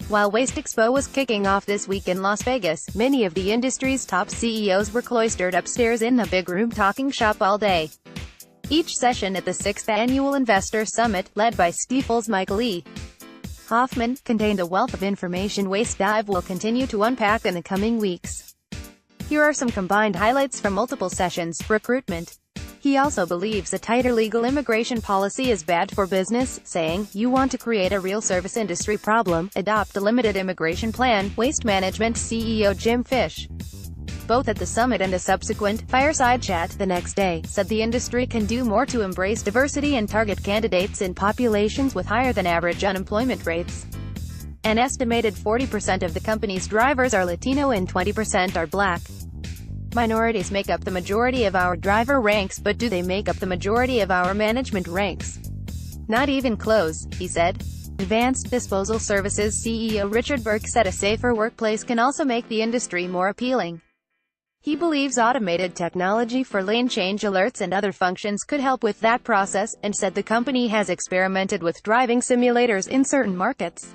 While WasteExpo was kicking off this week in Las Vegas, many of the industry's top CEOs were cloistered upstairs in a big room talking shop all day. Each session at the 6th Annual Investor Summit, led by Stifel's Michael E. Hoffman, contained a wealth of information WasteDive will continue to unpack in the coming weeks. Here are some combined highlights from multiple sessions. Recruitment. He also believes a tighter legal immigration policy is bad for business, saying, "You want to create a real service industry problem, adopt a limited immigration plan." Waste Management CEO Jim Fish, both at the summit and a subsequent fireside chat the next day, said the industry can do more to embrace diversity and target candidates in populations with higher than average unemployment rates. An estimated 40% of the company's drivers are Latino and 20% are Black. Minorities make up the majority of our driver ranks, but do they make up the majority of our management ranks? Not even close, he said. Advanced Disposal Services CEO Richard Burke said a safer workplace can also make the industry more appealing. He believes automated technology for lane change alerts and other functions could help with that process, and said the company has experimented with driving simulators in certain markets.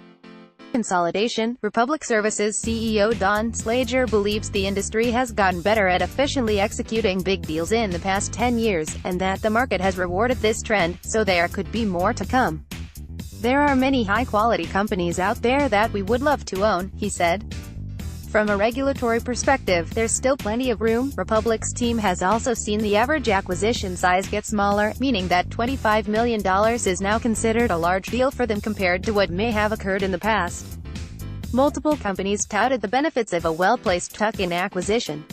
Consolidation. Republic Services CEO Don Slager believes the industry has gotten better at efficiently executing big deals in the past 10 years, and that the market has rewarded this trend, so there could be more to come. "There are many high-quality companies out there that we would love to own," he said. From a regulatory perspective, there's still plenty of room. Republic's team has also seen the average acquisition size get smaller, meaning that $25 million is now considered a large deal for them compared to what may have occurred in the past. Multiple companies touted the benefits of a well-placed tuck-in acquisition.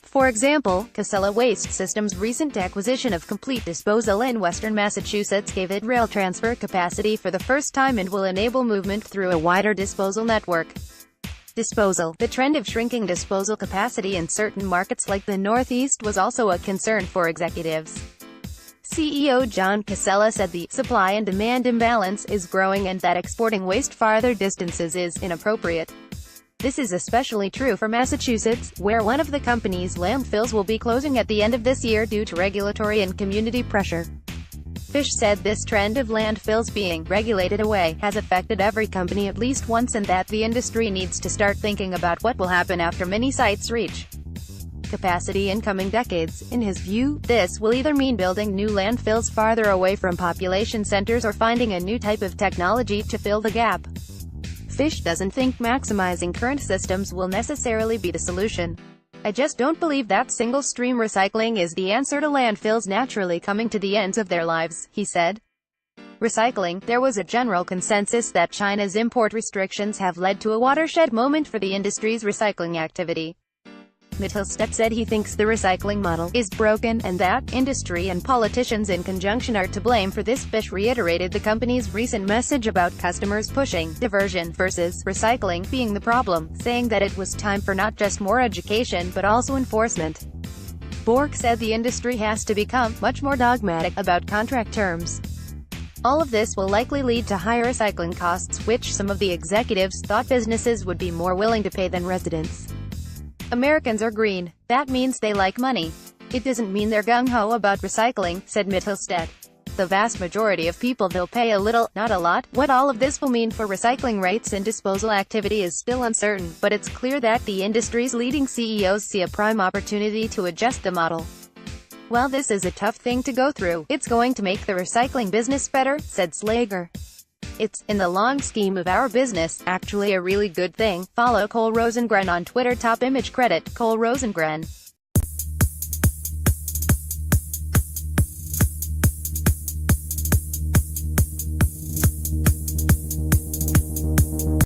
For example, Casella Waste Systems' recent acquisition of Complete Disposal in western Massachusetts gave it rail transfer capacity for the first time and will enable movement through a wider disposal network. Disposal. The trend of shrinking disposal capacity in certain markets like the Northeast was also a concern for executives. CEO John Casella said the supply and demand imbalance is growing and that exporting waste farther distances is inappropriate. This is especially true for Massachusetts, where one of the company's landfills will be closing at the end of this year due to regulatory and community pressure. Fish said this trend of landfills being regulated away has affected every company at least once, and that the industry needs to start thinking about what will happen after many sites reach capacity in coming decades. In his view, this will either mean building new landfills farther away from population centers or finding a new type of technology to fill the gap. Fish doesn't think maximizing current systems will necessarily be the solution. "I just don't believe that single-stream recycling is the answer to landfills naturally coming to the ends of their lives," he said. Recycling. There was a general consensus that China's import restrictions have led to a watershed moment for the industry's recycling activity. Mittelstaedt said he thinks the recycling model is broken, and that industry and politicians in conjunction are to blame for this. Fish reiterated the company's recent message about customers pushing diversion versus recycling being the problem, saying that it was time for not just more education but also enforcement. Bork said the industry has to become much more dogmatic about contract terms. All of this will likely lead to higher recycling costs, which some of the executives thought businesses would be more willing to pay than residents. "Americans are green. That means they like money. It doesn't mean they're gung-ho about recycling," said Mittelstaedt. "The vast majority of people they'll pay a little, not a lot." What all of this will mean for recycling rates and disposal activity is still uncertain, but it's clear that the industry's leading CEOs see a prime opportunity to adjust the model. "While this is a tough thing to go through, it's going to make the recycling business better," said Slager. "It's, in the long scheme of our business, actually a really good thing." Follow Cole Rosengren on Twitter. Top image credit, Cole Rosengren.